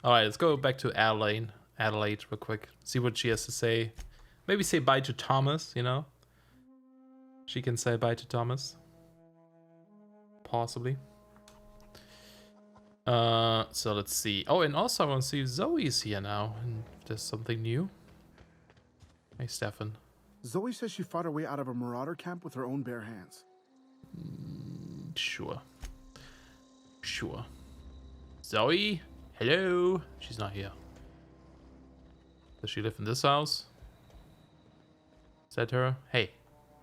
Alright, let's go back to Adelaide real quick. See what she has to say. Maybe say bye to Thomas, you know? She can say bye to Thomas. Possibly. So let's see. Oh, and also I want to see if Zoe's here now. And if there's something new. Hey, Stefan. Zoe says she fought her way out of a marauder camp with her own bare hands. Sure. Sure. Zoe? Hello? She's not here. Does she live in this house? Is that her? Hey.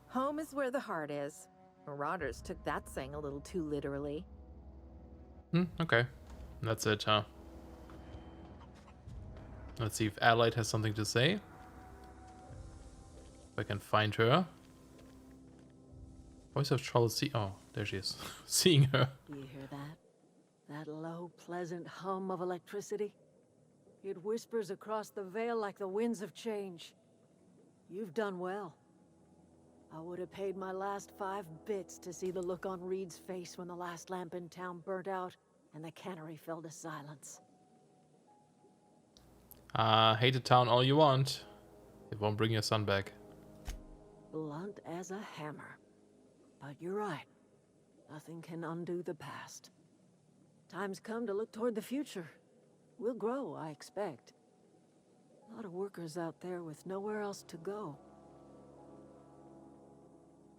Home is where the heart is. Marauders took that saying a little too literally. Okay. That's it, huh? Let's see if Adelaide has something to say. If I can find her. Voice of trouble oh, there she is. Seeing her. Do you hear that? That low, pleasant hum of electricity? It whispers across the veil like the winds of change. You've done well. I would have paid my last 5 bits to see the look on Reed's face when the last lamp in town burnt out and the cannery fell to silence. Hate the town all you want. It won't bring your son back. Blunt as a hammer. But you're right. Nothing can undo the past. Time's come to look toward the future. We'll grow, I expect. A lot of workers out there with nowhere else to go.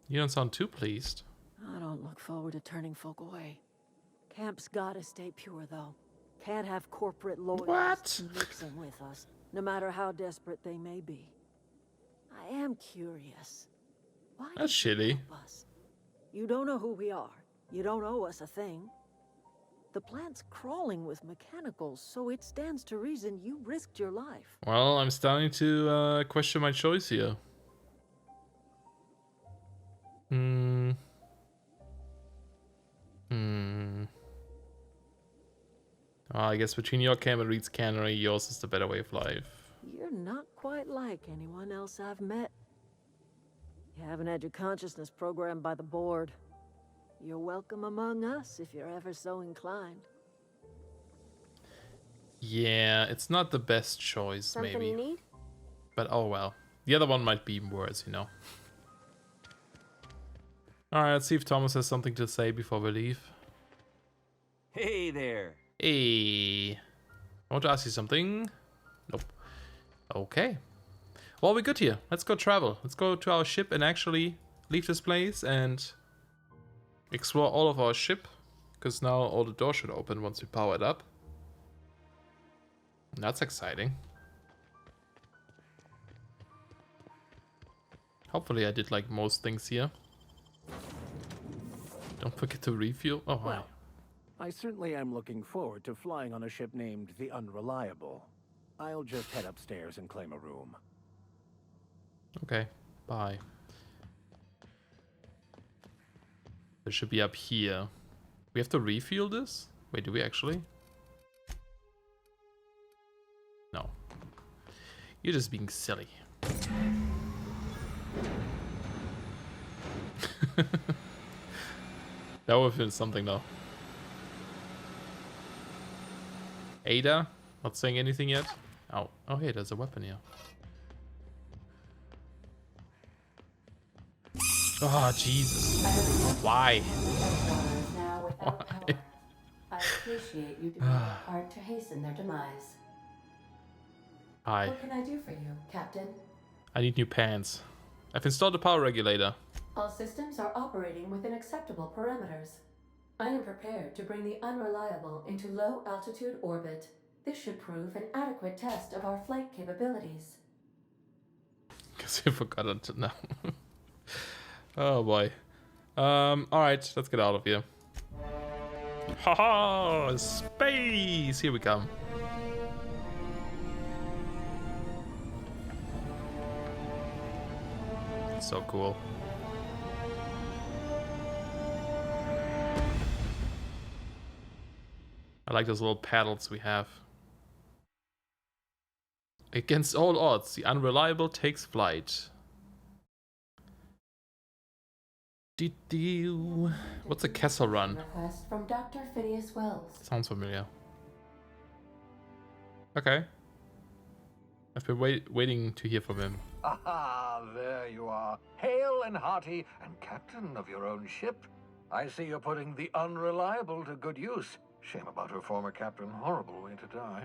You don't sound too pleased. I don't look forward to turning folk away. Camp's gotta stay pure, though. Can't have corporate lawyers mixing with us, no matter how desperate they may be. I am curious. Why That's did you shitty. help us? You don't know who we are. You don't owe us a thing. The plant's crawling with mechanicals, so it stands to reason you risked your life. Well, I'm starting to question my choice here. I guess between your camp and Reed's cannery, yours is the better way of life. You're not quite like anyone else I've met. You haven't had your consciousness programmed by the board. You're welcome among us if you're ever so inclined. Yeah, it's not the best choice, Something maybe. you need? But oh well. The other one might be worse, you know. Alright, let's see if Thomas has something to say before we leave. Hey there. Hey. I want to ask you something. Nope. Okay. Well, we're good here. Let's go travel. Let's go to our ship and actually leave this place and explore all of our ship. Because now all the doors should open once we power it up. That's exciting. Hopefully I did like most things here. Don't forget to refuel. Oh, hi. Well, I certainly am looking forward to flying on a ship named the Unreliable. I'll just head upstairs and claim a room. Okay, bye. It should be up here. We have to refuel this? Wait, do we actually? No. You're just being silly. That would have been something though. Ada? Not saying anything yet? Oh, oh hey, there's a weapon here. Oh, Jesus. Why? Why? I appreciate you doing your part to hasten their demise. Hi. What can I do for you, Captain? I need new pants. I've installed the power regulator. All systems are operating within acceptable parameters. I am prepared to bring the Unreliable into low-altitude orbit. This should prove an adequate test of our flight capabilities. Guess I forgot until now. Oh boy. Alright, let's get out of here. Haha! Space! Here we come. So cool. I like those little paddles we have. Against all odds, the Unreliable takes flight. What's a Kessel Run? Request from Dr. Phineas Wells. Sounds familiar. Okay. I've been waiting to hear from him. Aha, there you are. Hale and hearty, and captain of your own ship. I see you're putting the Unreliable to good use. Shame about her former captain. Horrible way to die.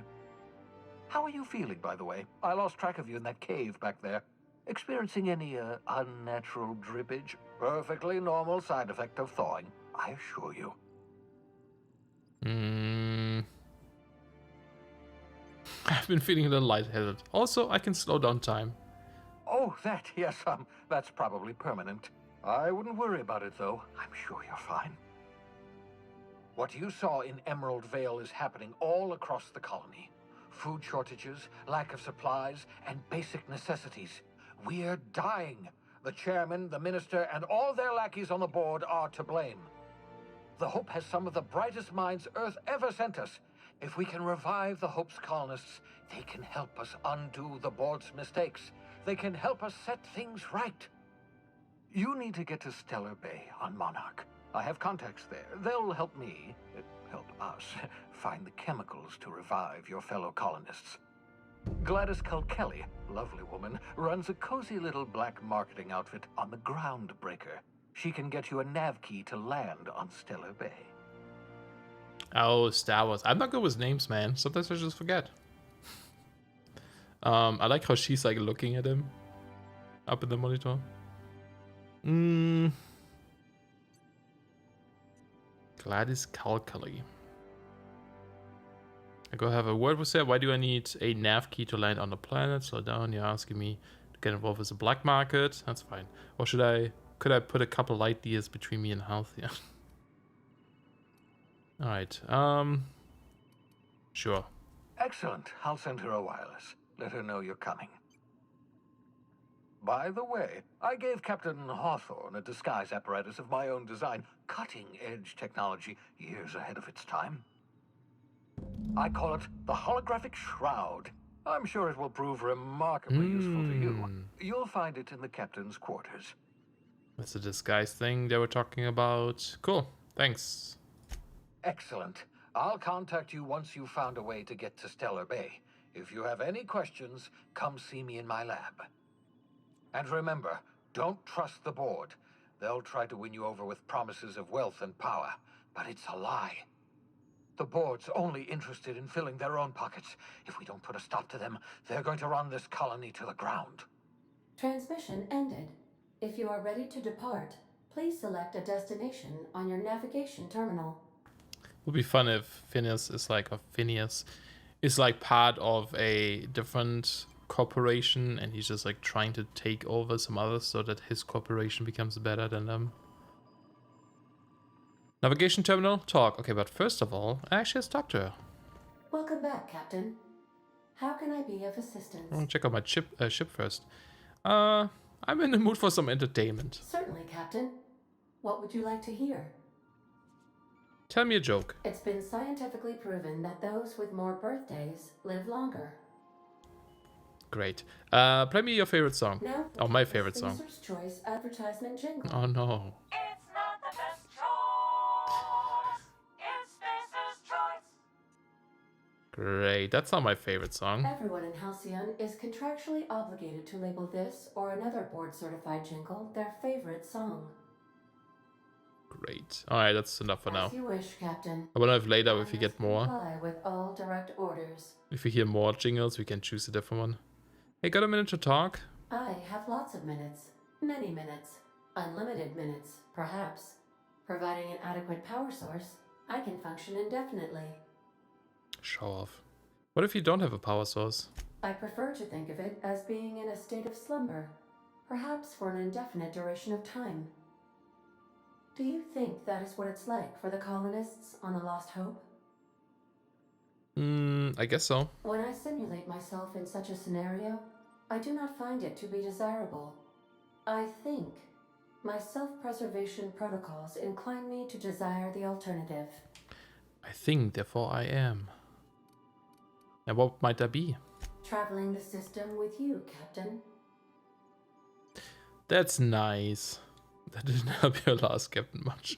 How are you feeling, by the way? I lost track of you in that cave back there. Experiencing any, unnatural drippage? Perfectly normal side effect of thawing, I assure you. I've been feeling a little lightheaded. Also, I can slow down time. Oh, yes, that's probably permanent. I wouldn't worry about it, though. I'm sure you're fine. What you saw in Emerald Vale is happening all across the colony. Food shortages, lack of supplies, and basic necessities. We're dying. The chairman, the minister, and all their lackeys on the board are to blame. The Hope has some of the brightest minds Earth ever sent us. If we can revive the Hope's colonists, they can help us undo the board's mistakes. They can help us set things right. You need to get to Stellar Bay on Monarch. I have contacts there. They'll help me, help us, find the chemicals to revive your fellow colonists. Gladys Culkelly, lovely woman, runs a cozy little black marketing outfit on the Groundbreaker. She can get you a nav key to land on Stellar Bay. Oh, Star Wars. I'm not good with names, man. Sometimes I just forget. I like how she's like looking at him up in the monitor. Gladys Calculi. I go have a word with her. Why do I need a nav key to land on the planet? Slow down. You're asking me to get involved with the black market. That's fine. Or could I put a couple light years between me and Halcyon? Alright. Sure. Excellent. I'll send her a wireless. Let her know you're coming. By the way, I gave Captain Hawthorne a disguise apparatus of my own design. Cutting-edge technology, years ahead of its time. I call it the Holographic Shroud. I'm sure it will prove remarkably useful to you. You'll find it in the captain's quarters. That's the disguise thing they were talking about. Cool. Thanks. Excellent. I'll contact you once you've found a way to get to Stellar Bay. If you have any questions, come see me in my lab. And remember, don't trust the board. They'll try to win you over with promises of wealth and power, but it's a lie. The board's only interested in filling their own pockets. If we don't put a stop to them, they're going to run this colony to the ground. Transmission ended. If you are ready to depart, please select a destination on your navigation terminal. Would be fun if Phineas is like part of a different corporation and he's just like trying to take over some others so that his corporation becomes better than them. Navigation terminal, talk. Okay, but first of all, I actually have to talk to her. Welcome back, Captain. How can I be of assistance? I want to check out my ship first. I'm in the mood for some entertainment. Certainly, Captain. What would you like to hear? Tell me a joke. It's been scientifically proven that those with more birthdays live longer. Great. Play me your favorite song. Now, oh, my favorite song. User's Choice advertisement jingle. Oh no. It's not the best choice. It's Spacer's choice. Great. That's not my favorite song. Everyone in Halcyon is contractually obligated to label this or another board-certified jingle their favorite song. Great. Alright, that's enough for now. As you wish, Captain. I wonder if later, if we get more. Comply with all direct orders. If we hear more jingles, we can choose a different one. Hey, got a minute to talk? I have lots of minutes. Many minutes. Unlimited minutes, perhaps. Providing an adequate power source, I can function indefinitely. Show off. What if you don't have a power source? I prefer to think of it as being in a state of slumber, perhaps for an indefinite duration of time. Do you think that is what it's like for the colonists on the Lost Hope? I guess so. When I simulate myself in such a scenario, I do not find it to be desirable. I think my self-preservation protocols incline me to desire the alternative. I think, therefore I am. And what might that be? Traveling the system with you, Captain. That's nice. That didn't help your last captain much.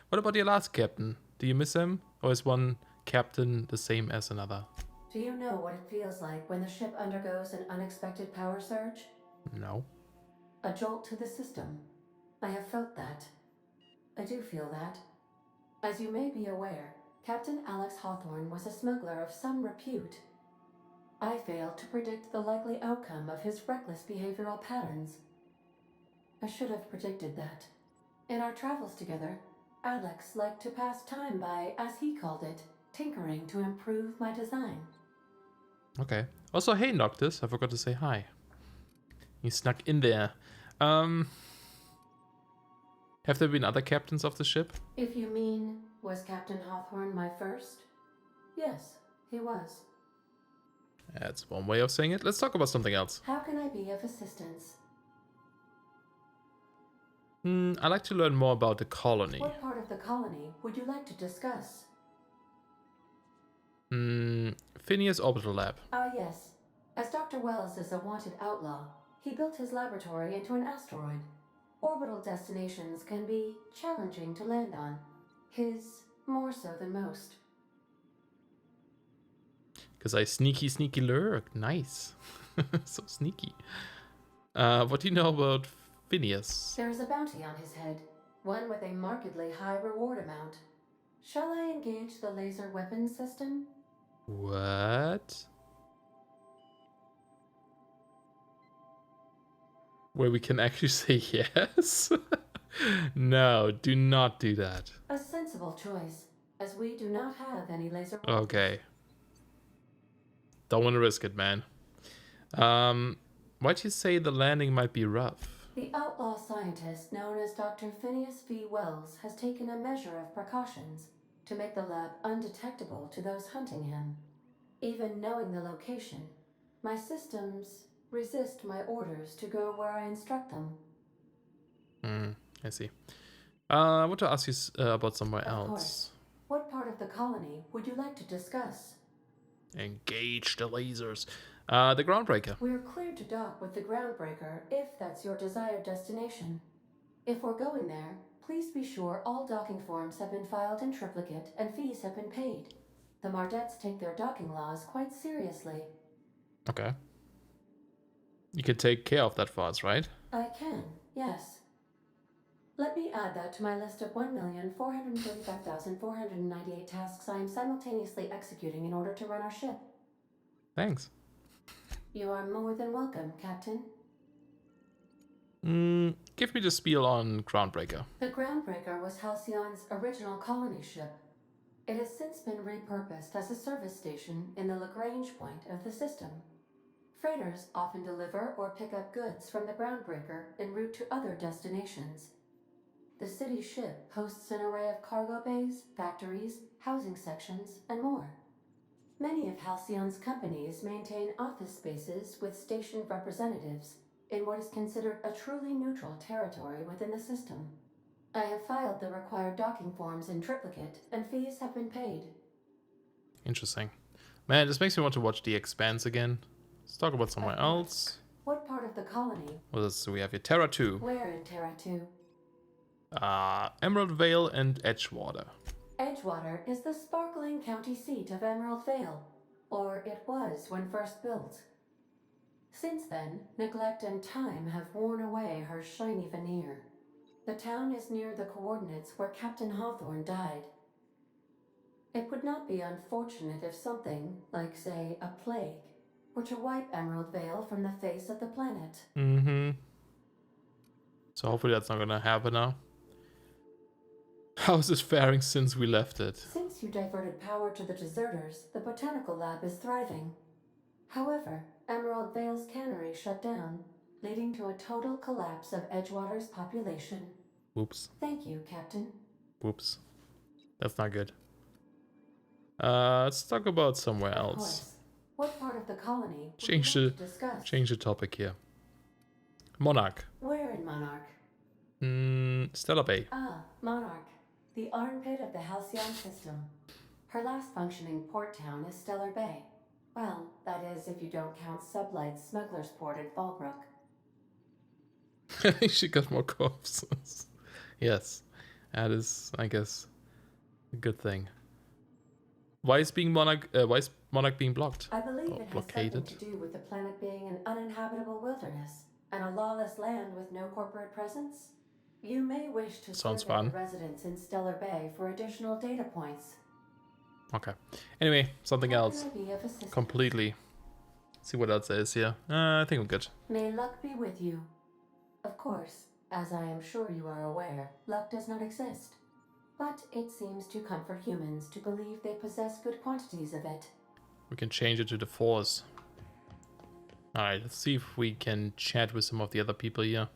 What about your last captain? Do you miss him? Or is one captain the same as another? Do you know what it feels like when the ship undergoes an unexpected power surge? No. A jolt to the system. I have felt that. I do feel that. As you may be aware, Captain Alex Hawthorne was a smuggler of some repute. I failed to predict the likely outcome of his reckless behavioral patterns. I should have predicted that. In our travels together, Alex liked to pass time by, as he called it, tinkering to improve my design. Okay. Also, hey Noctis, I forgot to say hi. You snuck in there. Have there been other captains of the ship? If you mean, was Captain Hawthorne my first? Yes, he was. That's one way of saying it. Let's talk about something else. How can I be of assistance? I'd like to learn more about the colony. What part of the colony would you like to discuss? Phineas Orbital Lab. Ah, yes. As Dr. Wells is a wanted outlaw, he built his laboratory into an asteroid. Orbital destinations can be challenging to land on. His more so than most. Because I sneaky lurk. Nice. So sneaky. What do you know about Phineas? There is a bounty on his head, one with a markedly high reward amount. Shall I engage the laser weapons system? What? Where we can actually say yes? No, do not do that. A sensible choice, as we do not have any laser weapons. Okay. Don't want to risk it, man. Why'd you say the landing might be rough? The outlaw scientist known as Dr. Phineas V. Wells has taken a measure of precautions to make the lab undetectable to those hunting him. Even knowing the location, my systems resist my orders to go where I instruct them. I see. I want to ask you about somewhere Of else. course. What part of the colony would you like to discuss? Engage the lasers. The Groundbreaker. We're cleared to dock with the Groundbreaker if that's your desired destination. If we're going there, please be sure all docking forms have been filed in triplicate and fees have been paid. The Mardettes take their docking laws quite seriously. Okay. You can take care of that for us, right? I can, yes. Let me add that to my list of 1,435,498 tasks I am simultaneously executing in order to run our ship. Thanks. You are more than welcome, Captain. Give me the spiel on Groundbreaker. The Groundbreaker was Halcyon's original colony ship. It has since been repurposed as a service station in the Lagrange point of the system. Freighters often deliver or pick up goods from the Groundbreaker en route to other destinations. The city ship hosts an array of cargo bays, factories, housing sections, and more. Many of Halcyon's companies maintain office spaces with stationed representatives in what is considered a truly neutral territory within the system. I have filed the required docking forms in triplicate, and fees have been paid. Interesting. Man, this makes me want to watch The Expanse again. Let's talk about somewhere else. What part of the colony? What else do we have here? Terra 2. Where in Terra 2? Emerald Vale and Edgewater. Edgewater is the sparkling county seat of Emerald Vale, or it was when first built. Since then, neglect and time have worn away her shiny veneer. The town is near the coordinates where Captain Hawthorne died. It would not be unfortunate if something, like say a plague, were to wipe Emerald Vale from the face of the planet. So hopefully that's not gonna happen now. How's this faring since we left it? Since you diverted power to the deserters, the botanical lab is thriving. However, Emerald Vale's cannery shut down, leading to a total collapse of Edgewater's population. Whoops. Thank you, Captain. Whoops. That's not good. Let's talk about somewhere Of else. course. What part of the colony would Change you the like to discuss? change the topic here. Monarch. Where in Monarch? Stellar Bay. Ah, Monarch. The armpit of the Halcyon system. Her last functioning port town is Stellar Bay. Well, that is if you don't count Sublight's Smuggler's Port at Fallbrook. I think she got more corpses. Yes. That is, I guess, a good thing. Why is Monarch being blocked. I believe Or it has blockaded. something to do with the planet being an uninhabitable wilderness and a lawless land with no corporate presence. You may wish to Sounds survey fun. the residents in Stellar Bay for additional data points. Okay. Anyway, something How else. can I be of assistance? Completely. See what else there is here. I think I'm good. May luck be with you. Of course, as I am sure you are aware, luck does not exist. But it seems to comfort humans to believe they possess good quantities of it. We can change it to the force. Alright, let's see if we can chat with some of the other people here.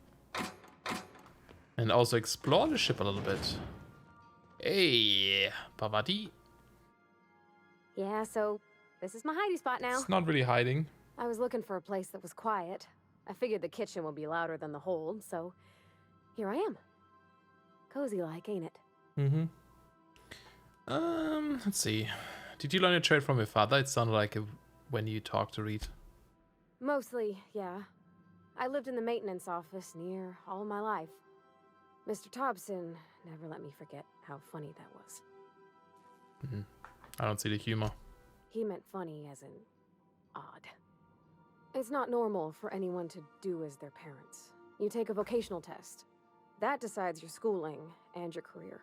And also explore the ship a little bit. Hey, Pavati. Yeah, so this is my hidey spot now. It's not really hiding. I was looking for a place that was quiet. I figured the kitchen would be louder than the hold, so here I am. Cozy like, ain't it? Mm-hmm. Let's see. Did you learn a trade from your father? It sounded like when you talked to Reed. Mostly, yeah. I lived in the maintenance office near all my life. Mr. Thompson never let me forget how funny that was. Mm-hmm. I don't see the humor. He meant funny as in odd. It's not normal for anyone to do as their parents. You take a vocational test. That decides your schooling and your career.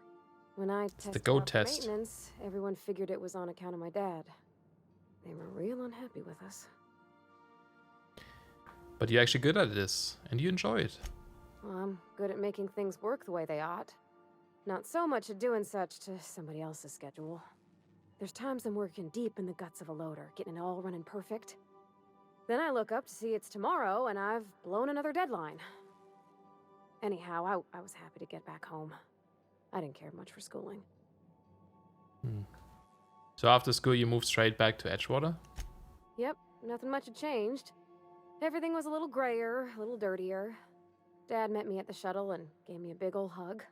When I tested the GO out for test. maintenance, everyone figured it was on account of my dad. They were real unhappy with us. But you're actually good at this, and you enjoy it. Well, I'm good at making things work the way they ought. Not so much at doing such to somebody else's schedule. There's times I'm working deep in the guts of a loader, getting it all running perfect. Then I look up to see it's tomorrow, and I've blown another deadline. Anyhow, I was happy to get back home. I didn't care much for schooling. So after school, you moved straight back to Edgewater? Yep, nothing much had changed. Everything was a little grayer, a little dirtier. Dad met me at the shuttle and gave me a big ol' hug.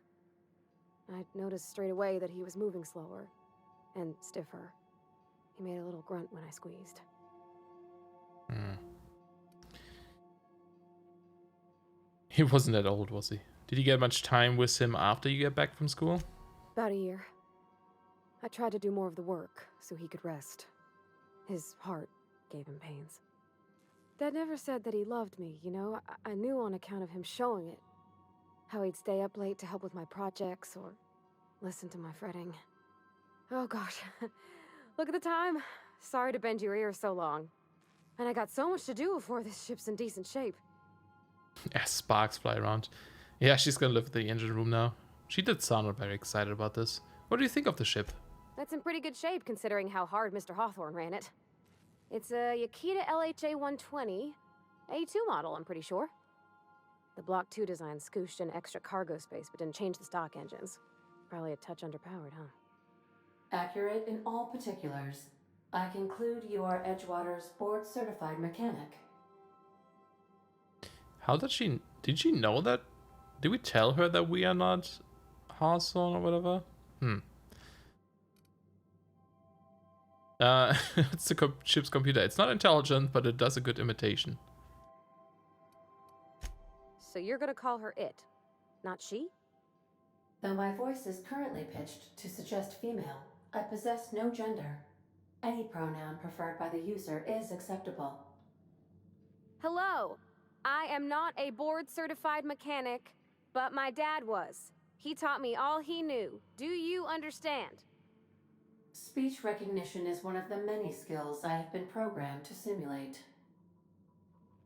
I noticed straight away that he was moving slower and stiffer. He made a little grunt when I squeezed. He wasn't that old, was he? Did you get much time with him after you get back from school? About a year. I tried to do more of the work so he could rest. His heart gave him pains. Dad never said that he loved me, you know? I knew on account of him showing it. How he'd stay up late to help with my projects or listen to my fretting. Oh gosh, look at the time. Sorry to bend your ear so long. And I got so much to do before this ship's in decent shape. As sparks fly around. Yeah, she's gonna live in the engine room now. She did sound very excited about this. What do you think of the ship? That's in pretty good shape considering how hard Mr. Hawthorne ran it. It's a Yakita LHA 120, A2 model, I'm pretty sure. The Block 2 design scooshed in extra cargo space but didn't change the stock engines. Probably a touch underpowered, huh? Accurate in all particulars. I conclude you are Edgewater's board-certified mechanic. How did she know that? Did we tell her that we are not Halcyon or whatever? It's the ship's computer. It's not intelligent, but it does a good imitation. So you're gonna call her it, not she? Though my voice is currently pitched to suggest female, I possess no gender. Any pronoun preferred by the user is acceptable. Hello! I am not a board-certified mechanic, but my dad was. He taught me all he knew. Do you understand? Speech recognition is one of the many skills I have been programmed to simulate.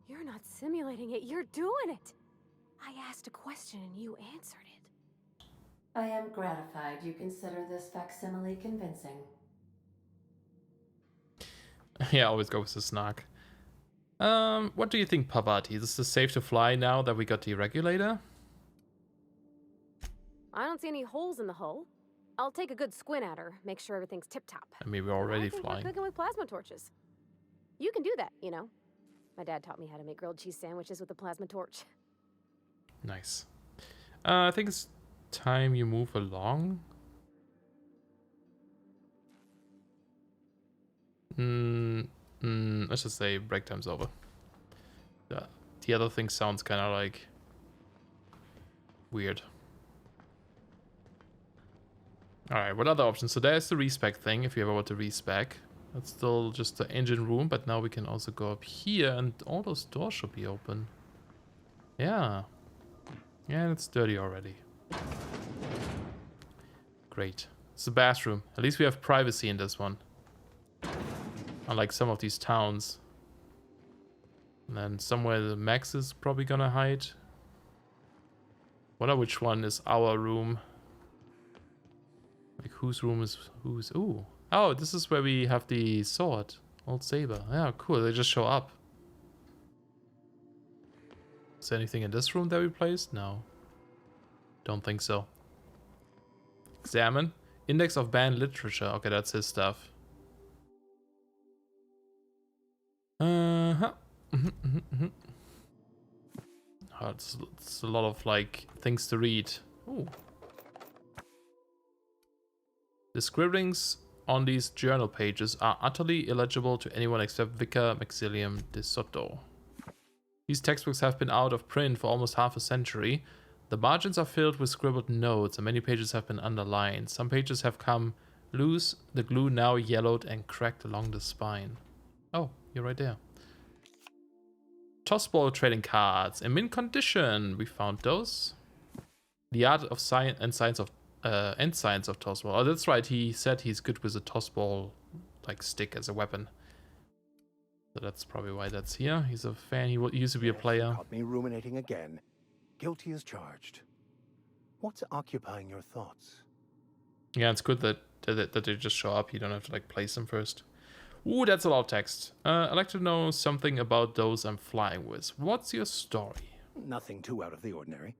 You're not simulating it, you're doing it! I asked a question and you answered it. I am gratified you consider this facsimile convincing. Yeah, always go with the snark. What do you think, Pavati? Is this safe to fly now that we got the regulator? I don't see any holes in the hull. I'll take a good squint at her, make sure everything's tip-top. I mean, we're already I think flying. we're cooking with plasma torches. You can do that, you know. My dad taught me how to make grilled cheese sandwiches with a plasma torch. Nice. I think it's time you move along. Let's just say break time's over. The other thing sounds kind of like weird. Alright, what other options? So there's the respec thing, if you ever want to respec. That's still just the engine room, but now we can also go up here and all those doors should be open. Yeah. Yeah, it's dirty already. Great. It's the bathroom. At least we have privacy in this one. Unlike some of these towns. And then somewhere the Max is probably gonna hide. Wonder which one is our room. Like whose room is whose? Ooh. Oh, this is where we have the sword. Old saber. Yeah, cool. They just show up. Is there anything in this room that we placed? No. Don't think so. Examine. Index of banned literature. Okay, that's his stuff. Uh-huh. Oh, it's a lot of, like, things to read. Ooh. The scribblings on these journal pages are utterly illegible to anyone except Vicar Maxilium de Soto. These textbooks have been out of print for almost half a century. The margins are filled with scribbled notes, and many pages have been underlined. Some pages have come loose, the glue now yellowed and cracked along the spine. Oh, you're right there. Tossball trading cards in mint condition. We found those. The art of science and science of tossball. Oh, that's right. He said he's good with a tossball, like stick as a weapon. So that's probably why that's here. He's a fan. He used to be a player. Caught me ruminating again. Guilty as charged. What's occupying your thoughts? Yeah, it's good that they just show up. You don't have to like place them first. Ooh, that's a lot of text. I'd like to know something about those I'm flying with. What's your story? Nothing too out of the ordinary.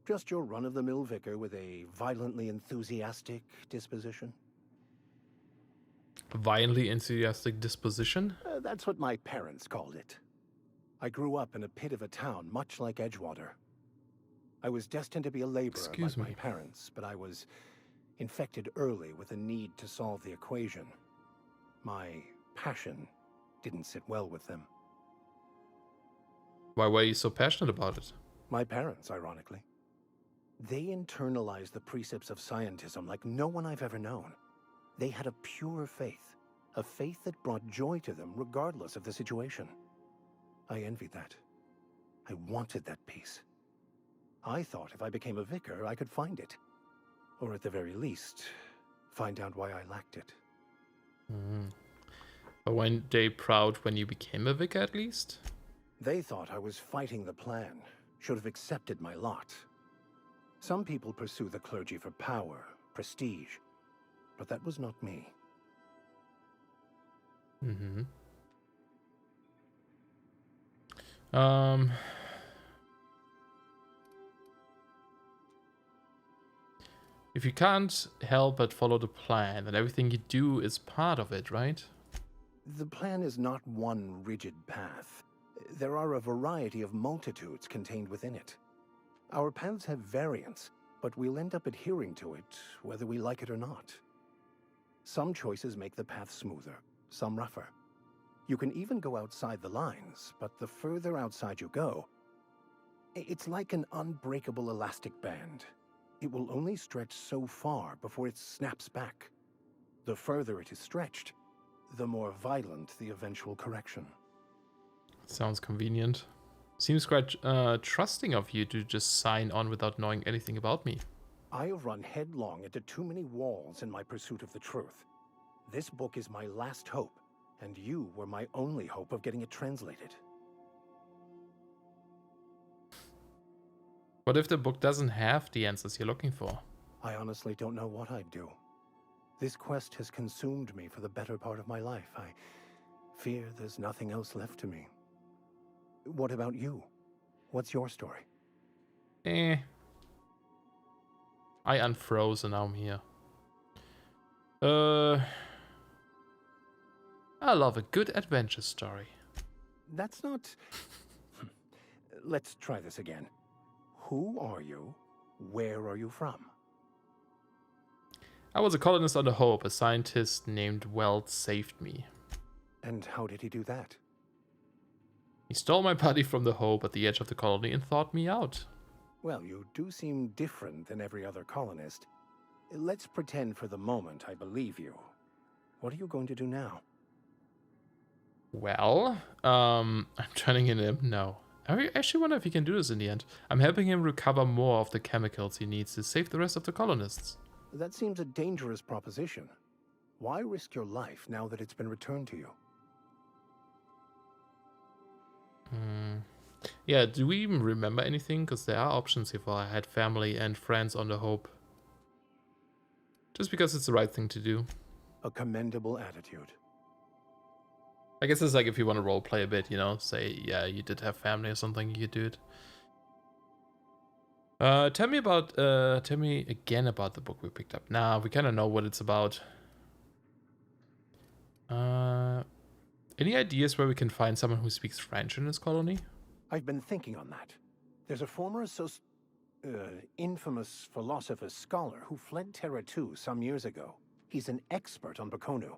Just your run-of-the-mill vicar with a violently enthusiastic disposition. Violently enthusiastic disposition? That's what my parents called it. I grew up in a pit of a town, much like Edgewater. I was destined to be a laborer like my parents, but I was infected early with a need to solve the equation. My passion didn't sit well with them. Why were you so passionate about it? My parents, ironically. They internalized the precepts of scientism like no one I've ever known. They had a pure faith, a faith that brought joy to them regardless of the situation. I envied that. I wanted that peace. I thought if I became a vicar, I could find it. Or at the very least, find out why I lacked it. But weren't they proud when you became a vicar at least? They thought I was fighting the plan, should have accepted my lot. Some people pursue the clergy for power, prestige, but that was not me. If you can't help but follow the plan, then everything you do is part of it, right? The plan is not one rigid path. There are a variety of multitudes contained within it. Our paths have variance, but we'll end up adhering to it, whether we like it or not. Some choices make the path smoother, some rougher. You can even go outside the lines, but the further outside you go, it's like an unbreakable elastic band. It will only stretch so far before it snaps back. The further it is stretched, the more violent the eventual correction. Sounds convenient. Seems quite trusting of you to just sign on without knowing anything about me. I have run headlong into too many walls in my pursuit of the truth. This book is my last hope, and you were my only hope of getting it translated. What if the book doesn't have the answers you're looking for? I honestly don't know what I'd do. This quest has consumed me for the better part of my life. I fear there's nothing else left to me. What about you? What's your story? I unfroze and now I'm here. I love a good adventure story. That's not... Let's try this again. Who are you? Where are you from? I was a colonist on the Hope. A scientist named Weld saved me. And how did he do that? He stole my body from the Hope at the edge of the colony and thawed me out. Well, you do seem different than every other colonist. Let's pretend for the moment I believe you. What are you going to do now? Well, I'm turning in him. No. I actually wonder if he can do this in the end. I'm helping him recover more of the chemicals he needs to save the rest of the colonists. That seems a dangerous proposition. Why risk your life now that it's been returned to you? Yeah, do we even remember anything? Because there are options here for I had family and friends on the Hope. Just because it's the right thing to do. A commendable attitude. I guess it's like if you want to roleplay a bit, you know, say, yeah, you did have family or something, you could do it. Tell me again about the book we picked up. Nah, we kind of know what it's about. Any ideas where we can find someone who speaks French in this colony? I've been thinking on that. There's a former infamous philosopher scholar who fled Terra 2 some years ago. He's an expert on Bakonu.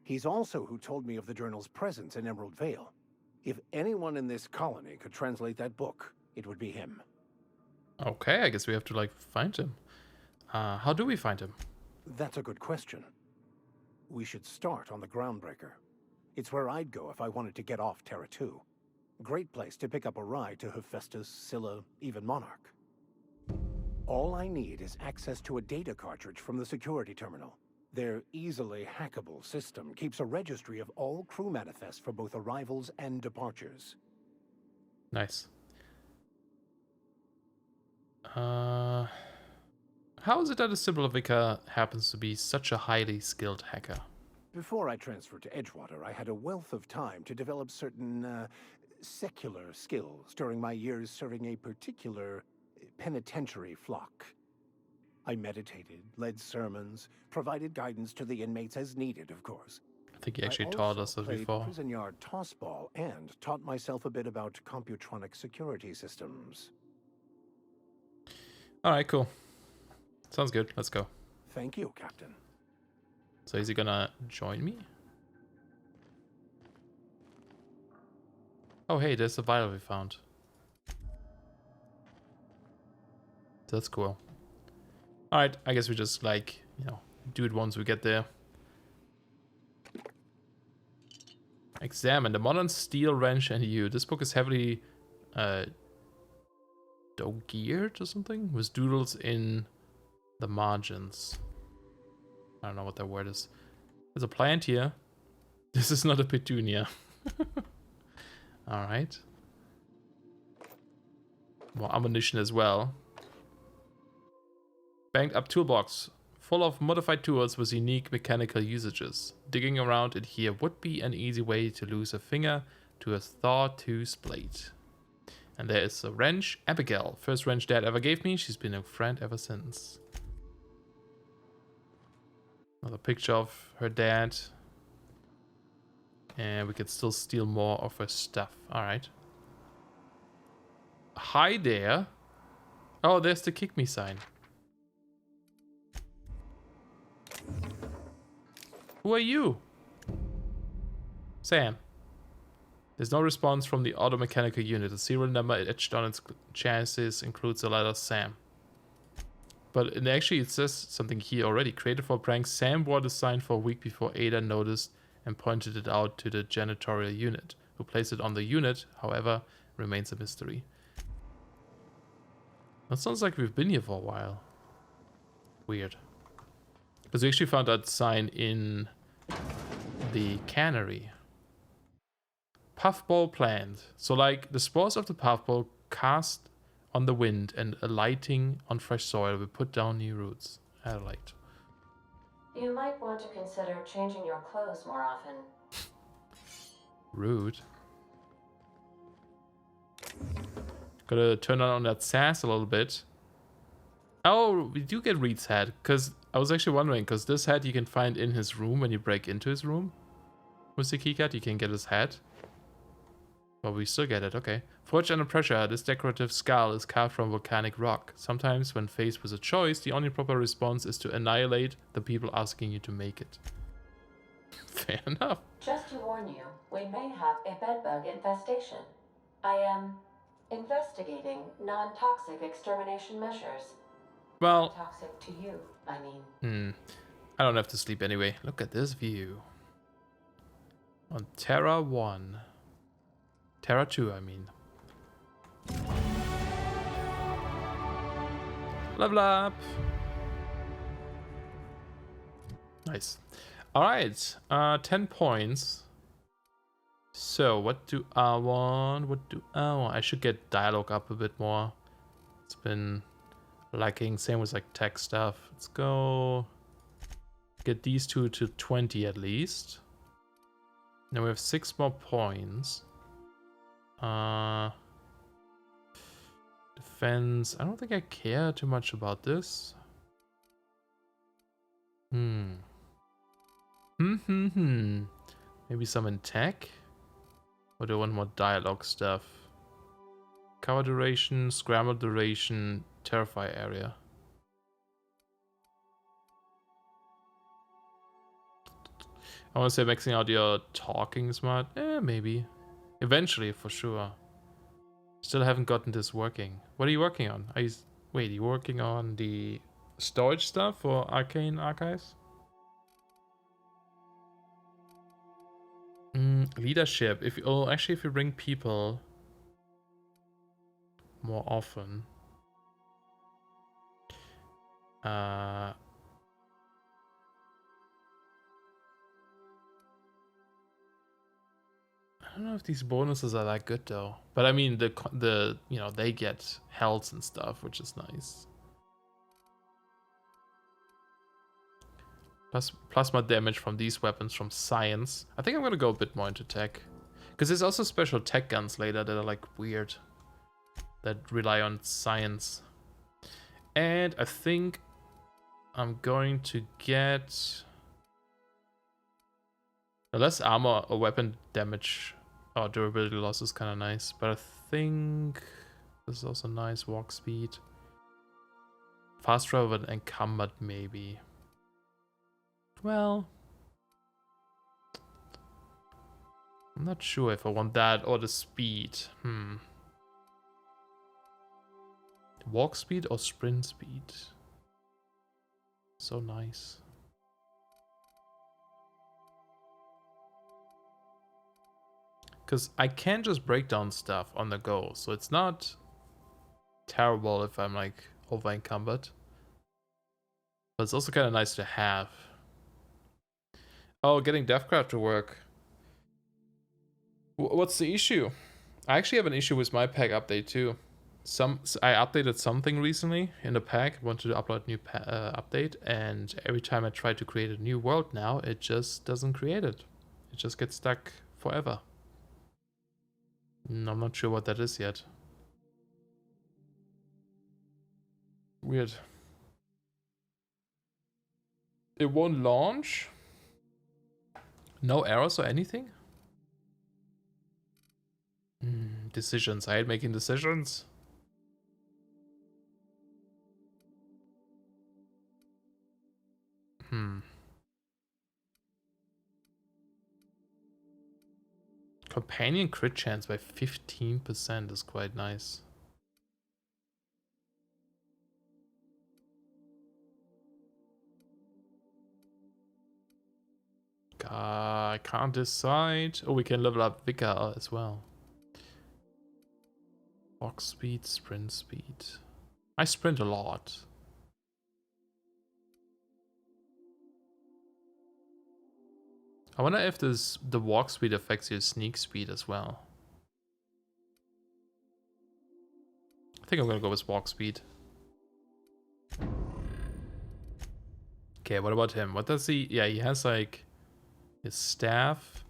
He's also who told me of the journal's presence in Emerald Vale. If anyone in this colony could translate that book, it would be him. Okay, I guess we have to, like, find him. How do we find him? That's a good question. We should start on the Groundbreaker. It's where I'd go if I wanted to get off Terra 2. Great place to pick up a ride to Hephaestus, Scylla, even Monarch. All I need is access to a data cartridge from the security terminal. Their easily hackable system keeps a registry of all crew manifests for both arrivals and departures. Nice. How is it that a simple vicar happens to be such a highly skilled hacker? Before I transferred to Edgewater, I had a wealth of time to develop certain secular skills during my years serving a particular penitentiary flock. I meditated, led sermons, provided guidance to the inmates as needed, of course. I think he actually taught us that before. Prison yard tossball and taught myself a bit about computronic security systems. All right, cool. Sounds good. Let's go. Thank you, Captain. So is he gonna join me? Oh, hey, there's the vial we found. That's cool. Alright, I guess we just, like, you know, do it once we get there. Examine the modern steel wrench and you. This book is heavily dog-geared or something? With doodles in the margins. I don't know what that word is. There's a plant here. This is not a petunia. Alright. More ammunition as well. Banked up toolbox. Full of modified tools with unique mechanical usages. Digging around in here would be an easy way to lose a finger to a sawtooth blade. And there is a wrench. Abigail. First wrench Dad ever gave me. She's been a friend ever since. Another picture of her dad. And we can still steal more of her stuff. Alright. Hi there. Oh, there's the kick me sign. Who are you? Sam. There's no response from the auto mechanical unit. The serial number etched on its chassis includes the letter Sam. But it says something here already. Created for prank, Sam wore the sign for a week before Ada noticed and pointed it out to the janitorial unit. Who placed it on the unit, however, remains a mystery. That sounds like we've been here for a while. Weird. Because we actually found that sign in the cannery. Puffball plant. So like the spores of the puffball cast on the wind and alighting on fresh soil will put down new roots. Alight. You might want to consider changing your clothes more often. Rude. Gotta turn on that sass a little bit. Oh, we do get Reed's hat, because I was actually wondering, because this hat you can find in his room when you break into his room. With the keycard, you can get his hat. Well, we still get it, okay. Forged under pressure, this decorative skull is carved from volcanic rock. Sometimes, when faced with a choice, the only proper response is to annihilate the people asking you to make it. Fair enough. Just to warn you, we may have a bedbug infestation. I am investigating non-toxic extermination measures. Well, toxic to you, I mean. I don't have to sleep anyway. Look at this view. On Terra 1. Terra 2, I mean. Level up! Nice. Alright, 10 points. So, what do I want? What do I want? I should get dialogue up a bit more. It's been lacking. Same with like tech stuff. Let's go get these two to 20 at least. Now we have 6 more points. Defense. I don't think I care too much about this. Maybe some in tech? Or do I want more dialogue stuff? Cover duration, scramble duration, terrify area. I want to say maxing out your talking smart. Maybe. Eventually, for sure. Still haven't gotten this working. What are you working on? Wait, are you working on the storage stuff for Arcane Archives? Leadership. If you bring people more often. I don't know if these bonuses are that good though. But I mean the they get health and stuff, which is nice. Plus plasma damage from these weapons from science. I think I'm gonna go a bit more into tech. Because there's also special tech guns later that are like weird. That rely on science. And I think I'm going to get less armor or weapon damage or durability loss is kind of nice. But I think this is also nice. Walk speed. Fast travel and combat maybe. Well, I'm not sure if I want that or the speed. Walk speed or sprint speed? So nice. Because I can just break down stuff on the go, so it's not terrible if I'm like over encumbered. But it's also kind of nice to have. Oh, getting Deathcraft to work. What's the issue? I actually have an issue with my pack update too. I updated something recently in the pack. Wanted to upload a new update, and every time I try to create a new world now, it just doesn't create it. It just gets stuck forever. I'm not sure what that is yet. Weird. It won't launch? No errors or anything? Decisions. I hate making decisions. Companion crit chance by 15% is quite nice. I can't decide. Oh, we can level up Vicar as well. Walk speed, sprint speed. I sprint a lot. I wonder if the walk speed affects your sneak speed as well. I think I'm gonna go with walk speed. Okay, what about him? What does he... Yeah, he has like his staff.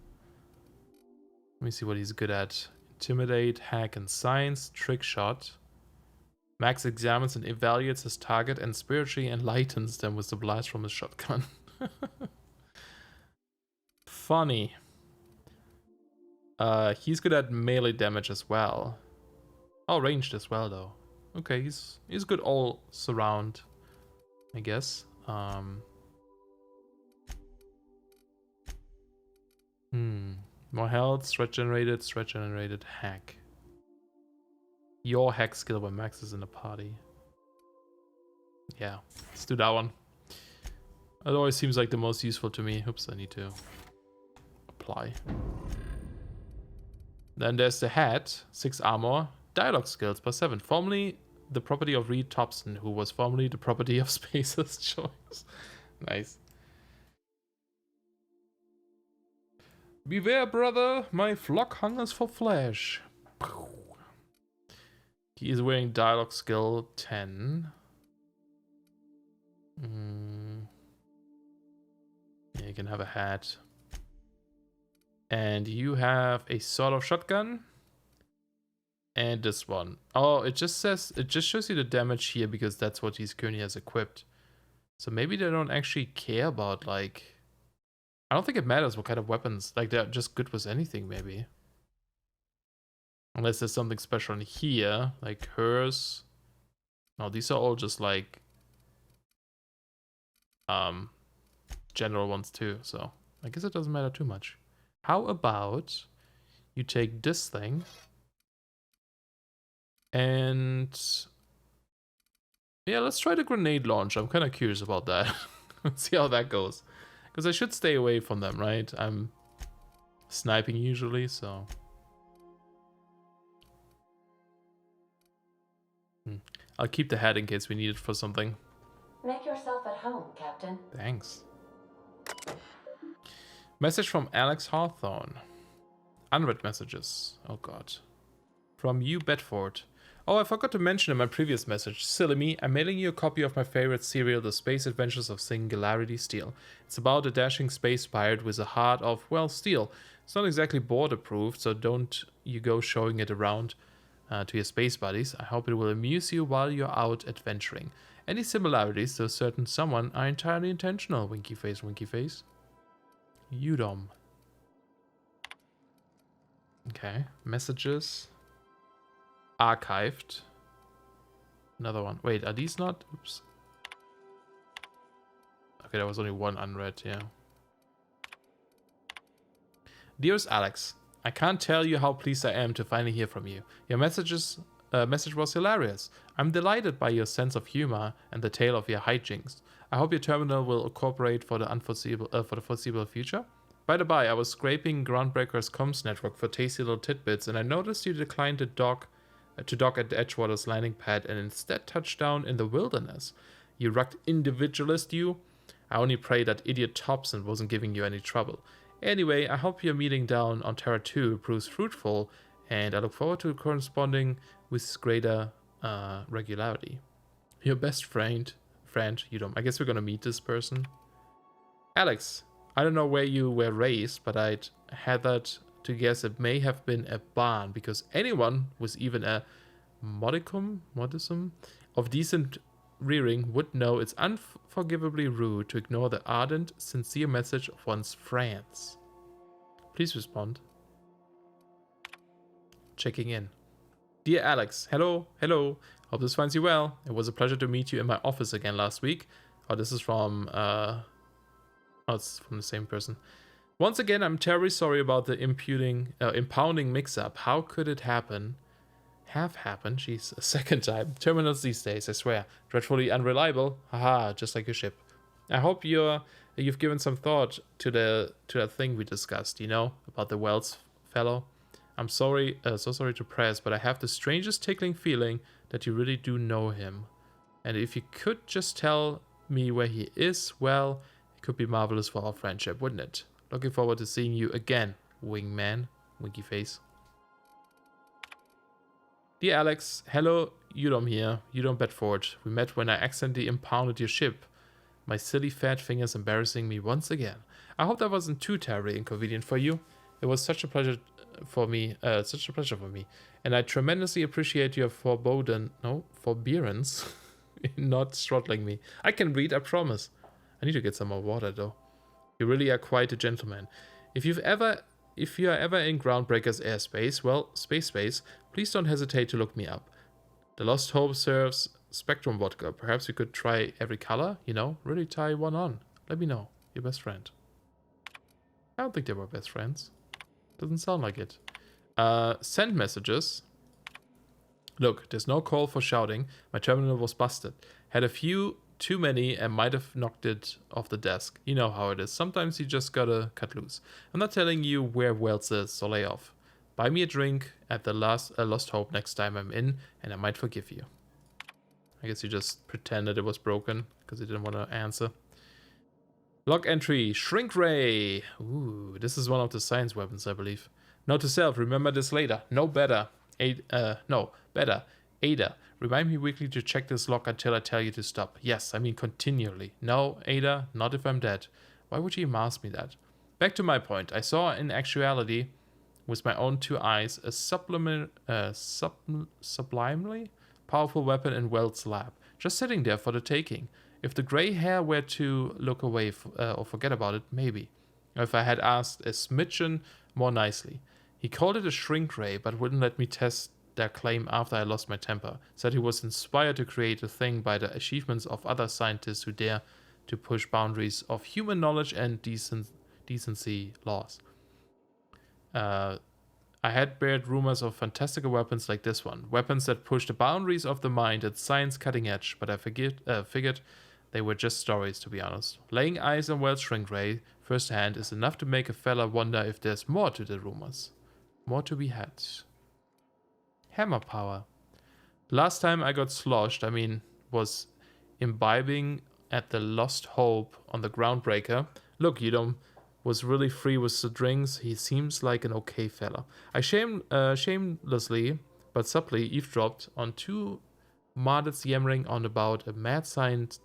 Let me see what he's good at. Intimidate, hack, and science. Trick shot. Max examines and evaluates his target and spiritually enlightens them with the blast from his shotgun. Funny. He's good at melee damage as well. Oh, ranged as well though. Okay, he's good all surround, I guess. More health, threat generated, hack. Your hack skill when Max is in the party. Yeah, let's do that one. It always seems like the most useful to me. Oops, I need to apply. Then there's the hat, 6 armor, dialogue skills +7. Formerly the property of Reed Thompson, who was formerly the property of Spacer's Choice. Nice. Beware, brother, my flock hungers for flesh. He is wearing dialogue skill 10. Yeah, you can have a hat. And you have a sort of shotgun. And this one. Oh, it just shows you the damage here because that's what he's currently has equipped. So maybe they don't actually care about, like... I don't think it matters what kind of weapons. Like, they're just good with anything, maybe. Unless there's something special in here, like hers. No, these are all just like... general ones too, so I guess it doesn't matter too much. How about you take this thing and yeah, let's try the grenade launch. I'm kind of curious about that. Let's see how that goes, because I should stay away from them, right? I'm sniping usually, so I'll keep the hat in case we need it for something. Make yourself at home, Captain. Thanks. Message from Alex Hawthorne. Unread messages. Oh god. From you, Bedford. Oh, I forgot to mention in my previous message. Silly me, I'm mailing you a copy of my favorite serial, The Space Adventures of Singularity Steel. It's about a dashing space pirate with a heart of, well, steel. It's not exactly board approved, so don't you go showing it around to your space buddies. I hope it will amuse you while you're out adventuring. Any similarities to a certain someone are entirely intentional. Winky face, winky face. Udom. Okay. Messages. Archived. Another one. Wait, are these not? Oops. Okay, there was only one unread, yeah. Dearest Alex, I can't tell you how pleased I am to finally hear from you. Your message was hilarious. I'm delighted by your sense of humor and the tale of your hijinks. I hope your terminal will cooperate for the foreseeable future. By the by, I was scraping Groundbreaker's comms network for tasty little tidbits, and I noticed you declined to dock at the Edgewater's landing pad and instead touched down in the wilderness. You rugged individualist, you. I only pray that idiot Thompson wasn't giving you any trouble. Anyway, I hope your meeting down on Terra 2 proves fruitful, and I look forward to corresponding with greater regularity. Your best friend, Udom. I guess we're gonna meet this person. Alex, I don't know where you were raised, but I'd hazard to guess it may have been a barn, because anyone with even a modicum of decent rearing would know it's unforgivably rude to ignore the ardent, sincere message of one's friends. Please respond. Checking in. Dear Alex, hello. Hope this finds you well. It was a pleasure to meet you in my office again last week. Oh, this is from, it's from the same person. Once again, I'm terribly sorry about the impounding mix-up. How could it happen? Have happened? Jeez, a second time. Terminals these days, I swear. Dreadfully unreliable. Haha, just like your ship. I hope you've given some thought to that thing we discussed, you know, about the Wells fellow. I'm sorry, so sorry to press, but I have the strangest tickling feeling that you really do know him. And if you could just tell me where he is, well, it could be marvelous for our friendship, wouldn't it? Looking forward to seeing you again, wingman. Winky face. Dear Alex, hello, Udom here, Udom Bedford. We met when I accidentally impounded your ship. My silly fat fingers embarrassing me once again. I hope that wasn't too terribly inconvenient for you. It was such a pleasure for me, and I tremendously appreciate your forbearance in not throttling me. I can read, I promise. I need to get some more water though. You really are quite a gentleman. If you are ever in Groundbreaker's airspace, well, space, please don't hesitate to look me up. The Lost Hope serves Spectrum vodka. Perhaps we could try every color, you know, really tie one on. Let me know. Your best friend. I don't think they were best friends. Doesn't sound like it. Send messages. Look, there's no call for shouting. My terminal was busted. Had a few too many and might have knocked it off the desk. You know how it is. Sometimes you just gotta cut loose. I'm not telling you where Wells is, so lay off. Buy me a drink at the Lost Hope next time I'm in, and I might forgive you. I guess you just pretended it was broken because you didn't want to answer. Log entry, Shrink Ray. Ooh, this is one of the science weapons, I believe. Note to self, remember this later. No better. Better. Ada, remind me weekly to check this log until I tell you to stop. Yes, I mean continually. No, Ada, not if I'm dead. Why would you even ask me that? Back to my point. I saw in actuality, with my own 2 eyes, a sublimely powerful weapon in Wells' lab. Just sitting there for the taking. If the grey hair were to look away or forget about it, maybe. Or if I had asked a smidgen more nicely. He called it a shrink ray, but wouldn't let me test their claim after I lost my temper. Said he was inspired to create a thing by the achievements of other scientists who dare to push boundaries of human knowledge and decency laws. I had heard rumors of fantastical weapons like this one. Weapons that push the boundaries of the mind at science cutting edge, but I figured they were just stories, to be honest. Laying eyes on Wells' shrink ray firsthand is enough to make a fella wonder if there's more to the rumors. More to be had. Hammer power. Last time I got sloshed, was imbibing at the Lost Hope on the Groundbreaker. Look, Udom was really free with the drinks. He seems like an okay fella. I shamelessly but subtly eavesdropped on 2 Mardets yammering on about a mad scientist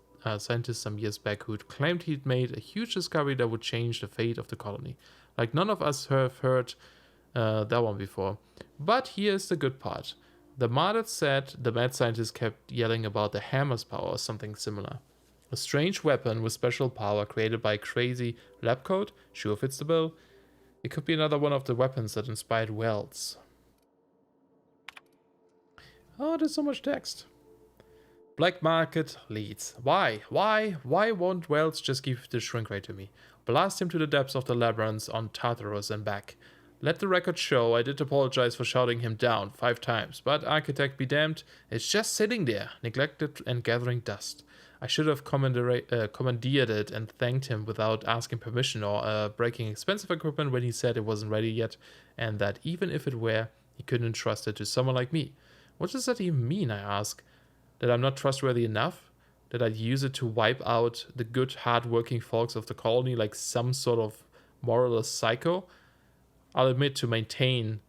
some years back who'd claimed he'd made a huge discovery that would change the fate of the colony. Like none of us have heard that one before. But here's the good part. The Mardets said the mad scientist kept yelling about the hammer's power or something similar. A strange weapon with special power created by a crazy lab coat? Sure fits the bill. It could be another one of the weapons that inspired Wells. Oh, there's so much text. Black market leads. Why won't Wells just give the shrink ray to me? Blast him to the depths of the labyrinths on Tartarus and back. Let the record show I did apologize for shouting him down 5 times, but architect be damned, it's just sitting there, neglected and gathering dust. I should have commandeered it and thanked him without asking permission or breaking expensive equipment when he said it wasn't ready yet, and that even if it were, he couldn't entrust it to someone like me. What does that even mean, I ask? That I'm not trustworthy enough? That I'd use it to wipe out the good, hard-working folks of the colony like some sort of moralist psycho? I'll admit to maintaining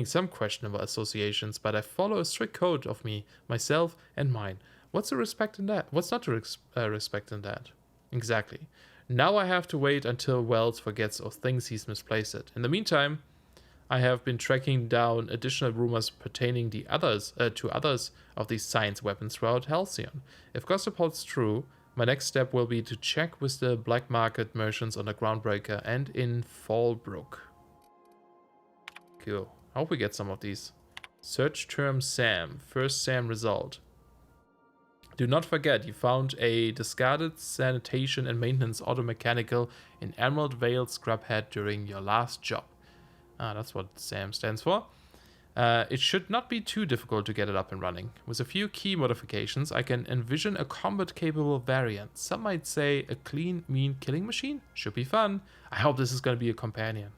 some questionable associations, but I follow a strict code of myself, and mine. What's the respect in that? What's not to respect in that? Exactly. Now I have to wait until Wells forgets or thinks he's misplaced it. In the meantime, I have been tracking down additional rumors pertaining to others of these science weapons throughout Halcyon. If gossip holds true, my next step will be to check with the black market merchants on the Groundbreaker and in Fallbrook. Cool. I hope we get some of these. Search term SAM. First SAM result. Do not forget, you found a discarded sanitation and maintenance automechanical in Emerald Vale Scrubhead during your last job. That's what SAM stands for. It should not be too difficult to get it up and running. With a few key modifications, I can envision a combat-capable variant. Some might say a clean, mean killing machine? Should be fun. I hope this is going to be a companion.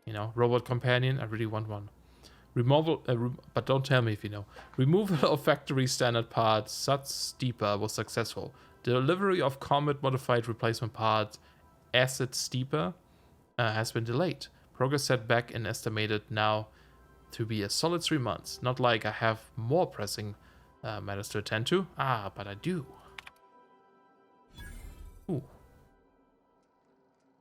You know, robot companion, I really want one. Removal, but don't tell me if you know. Removal of factory standard parts, such steeper, was successful. Delivery of combat-modified replacement parts, acid steeper, has been delayed. Progress set back and estimated now to be a solid 3 months. Not like I have more pressing matters to attend to. But I do. Ooh.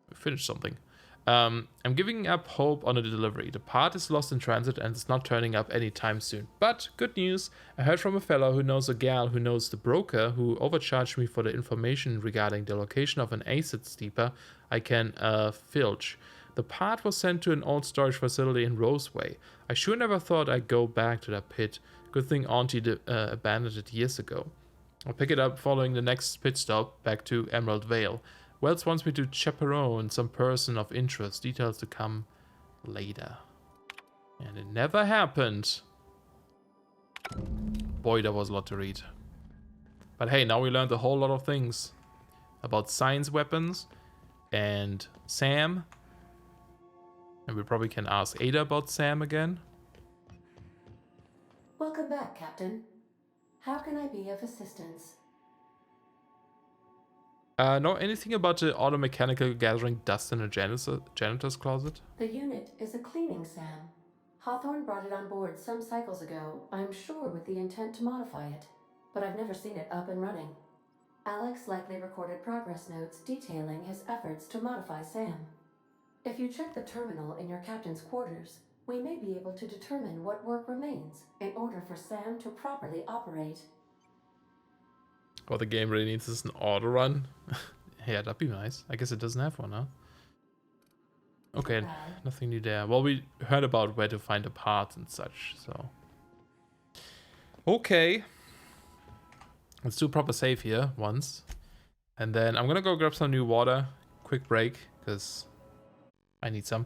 We finished something. I'm giving up hope on the delivery. The part is lost in transit and it's not turning up anytime soon. But good news, I heard from a fellow who knows a gal who knows the broker who overcharged me for the information regarding the location of an acid steeper I can filch. The part was sent to an old storage facility in Roseway. I sure never thought I'd go back to that pit. Good thing Auntie abandoned it years ago. I'll pick it up following the next pit stop back to Emerald Vale. Wells wants me to chaperone some person of interest. Details to come later. And it never happened. Boy, that was a lot to read. But hey, now we learned a whole lot of things about science weapons and Sam. And we probably can ask Ada about Sam again. Welcome back, Captain. How can I be of assistance? Know anything about the automechanical gathering dust in a janitor's closet? The unit is a cleaning SAM. Hawthorne brought it on board some cycles ago, I'm sure with the intent to modify it. But I've never seen it up and running. Alex likely recorded progress notes detailing his efforts to modify SAM. If you check the terminal in your captain's quarters, we may be able to determine what work remains in order for SAM to properly operate. What the game really needs is an auto run. Yeah, that'd be nice. I guess it doesn't have one, huh? Okay, nothing new there. Well, we heard about where to find the parts and such, so. Okay. Let's do a proper save here once. And then I'm gonna go grab some new water. Quick break, because I need some.